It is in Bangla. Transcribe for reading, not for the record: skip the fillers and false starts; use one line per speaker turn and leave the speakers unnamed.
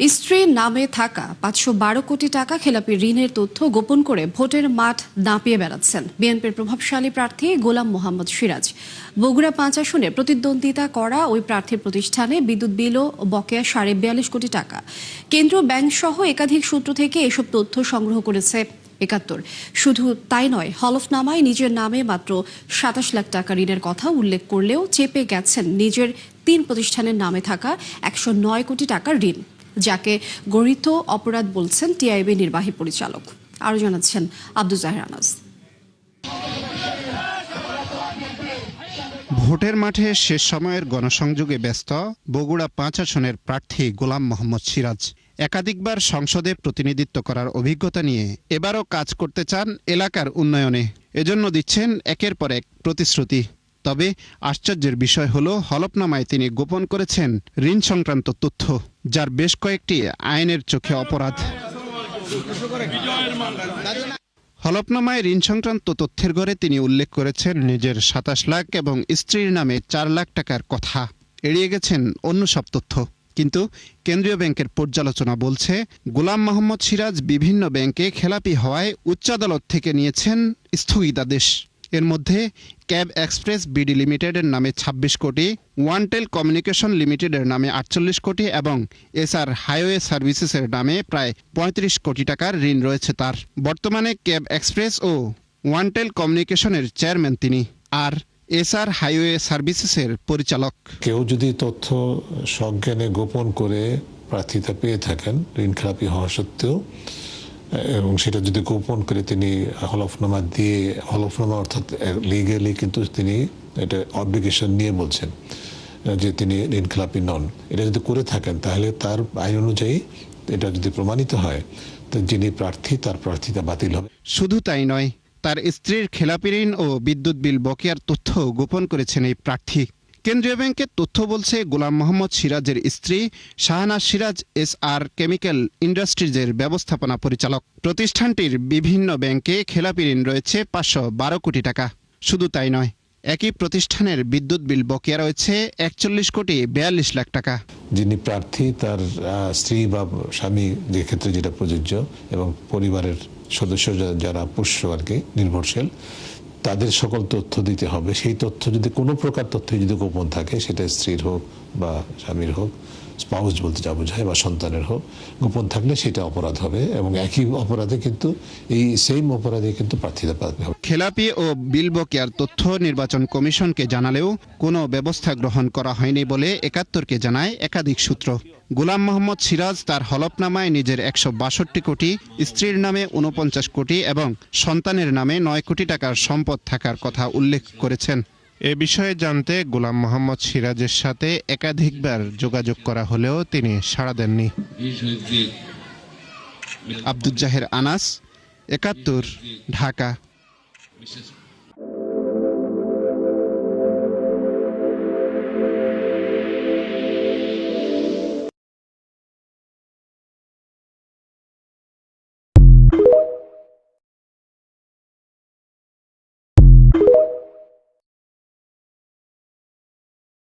স্ত্রীর নামে থাকা ৫১২ কোটি টাকা খেলাপি ঋণের তথ্য গোপন করে ভোটের মাঠ দাপিয়ে বেড়াচ্ছেন বিএনপির প্রভাবশালী প্রার্থী গোলাম মোহাম্মদ সিরাজ। বগুড়া ৫ আসনে প্রতিদ্বন্দ্বিতা করা ওই প্রার্থীর প্রতিষ্ঠানে বিদ্যুৎ বিল ও বকেয়া ৪২ কোটি টাকা। কেন্দ্রীয় ব্যাংক সহ একাধিক সূত্র থেকে এসব তথ্য সংগ্রহ করেছে ৭১। শুধু তাই নয়, হলফনামায় নিজের নামে মাত্র ২৭ লাখ টাকা ঋণের কথা উল্লেখ করলেও চেপে গেছেন নিজের ৩ প্রতিষ্ঠানের নামে থাকা ১০৯ কোটি টাকার ঋণ, যাকে গরিত অপরাধ বলছেন টিআইবি নির্বাহী পরিচালক। আরও জানাচ্ছেন আব্দুল জাহের আনাস।
ভোটের মাঠে শেষ সময়ের গণসংযোগে ব্যস্ত বগুড়া ৫ আসনের প্রার্থী গোলাম মোহাম্মদ সিরাজ। একাধিকবার সংসদে প্রতিনিধিত্ব করার অভিজ্ঞতা নিয়ে এবারও কাজ করতে চান এলাকার উন্নয়নে। এজন্য দিচ্ছেন একের পর এক প্রতিশ্রুতি। তবে আশ্চর্যের বিষয় হলো, হলফনামায় তিনি গোপন করেছেন ঋণ সংক্রান্ত তথ্য, যার বেশ কয়েকটি আইনের চোখে অপরাধ। হলফনামায় ঋণ সংক্রান্ত তথ্যের ঘরে তিনি উল্লেখ করেছেন নিজের ২৭ লাখ এবং স্ত্রীর নামে ৪ লাখ টাকার কথা। এড়িয়ে গেছেন অন্য সব তথ্য। কিন্তু কেন্দ্রীয় ব্যাংকের পর্যালোচনা বলছে, গোলাম মোহাম্মদ সিরাজ বিভিন্ন ব্যাংকে খেলাপি হওয়ায় উচ্চ আদালত থেকে নিয়েছেন স্থগিতাদেশ। এর মধ্যে ক্যাব এক্সপ্রেস বিডি লিমিটেডের নামে ২৬ কোটি, ওয়ানটেল কমিউনিকেশন লিমিটেডের নামে ৪৮ কোটি এবং এসআর হাইওয়ে সার্ভিসেসের নামে প্রায় ৩৫ কোটি টাকার ঋণ রয়েছে তার। বর্তমানে ক্যাব এক্সপ্রেস ও ওয়ানটেল কমিউনিকেশনের চেয়ারম্যান তিনি, আর এসআর হাইওয়ে সার্ভিসেসের পরিচালক।
কেউ যদি তথ্য সজ্ঞানে গোপন করে প্রার্থিতা পেয়ে থাকেন ঋণ খেলাপি হওয়া সত্ত্বেও, এবং সেটা যদি গোপন করে তিনি হলফনামা দিয়ে, হলফনামা অর্থাৎ লিগালি কিন্তু তিনি এটা অব্লিগেশন নিয়ে বলছেন যে তিনি ঋণ খেলাপি নন, এটা যদি করে থাকেন তাহলে তার আইন অনুযায়ী এটা যদি প্রমাণিত হয় তো যিনি প্রার্থী তার প্রার্থিতা বাতিল হবে।
শুধু তাই নয়, তার স্ত্রীর খেলাপি ঋণ ও বিদ্যুৎ বিল বকেয়ার তথ্য গোপন করেছেন এই প্রার্থী। কেন্দ্রীয় ব্যাংকের তথ্য বলছে, গোলাম মোহাম্মদ সিরাজের স্ত্রী শাহনাজ সিরাজ এসআর কেমিক্যাল ইন্ডাস্ট্রিজের ব্যবস্থাপনা পরিচালক। প্রতিষ্ঠানটির বিভিন্ন ব্যাংকে খেলাপি ঋণ রয়েছে ৫১২ কোটি টাকা। শুধু তাই নয়, একই প্রতিষ্ঠানের বিদ্যুৎ বিল বকেয়া রয়েছে ৪১ কোটি ৪২ লাখ টাকা।
যিনি প্রার্থী তার স্ত্রী বা স্বামী, যে ক্ষেত্রে যেটা প্রযোজ্য, এবং পরিবারের সদস্য যারা পোষ্য আর কি নির্ভরশীল, তাদের সকল তথ্য দিতে হবে। সেই তথ্য যদি কোনো প্রকার তথ্য যদি গোপন থাকে, সেটা স্ত্রীর হোক বা স্বামীর হোক, স্পাউস বলতে যা বোঝায়, বা সন্তানের হোক, গোপন থাকলে সেটা অপরাধ হবে এবং একই অপরাধে কিন্তু এই সেম অপরাধে কিন্তু প্রার্থিতা পাবে।
খেলাপি ও বিল বকেয়ার তথ্য নির্বাচন কমিশনকে জানালেও কোনো ব্যবস্থা গ্রহণ করা হয়নি বলে ৭১কে জানায় একাধিক সূত্র। গোলাম মোহাম্মদ সিরাজ তার হলফনামায় নিজের ১৬২ কোটি, স্ত্রীর নামে ৪৯ কোটি এবং সন্তানের নামে ৯ কোটি টাকার সম্পদ থাকার কথা উল্লেখ করেছেন। এ বিষয়ে জানতে গোলাম মোহাম্মদ সিরাজের সাথে একাধিকবার যোগাযোগ করা হলেও তিনি সাড়া দেননি। আব্দুল জাহের আনাস, ৭১, ঢাকা।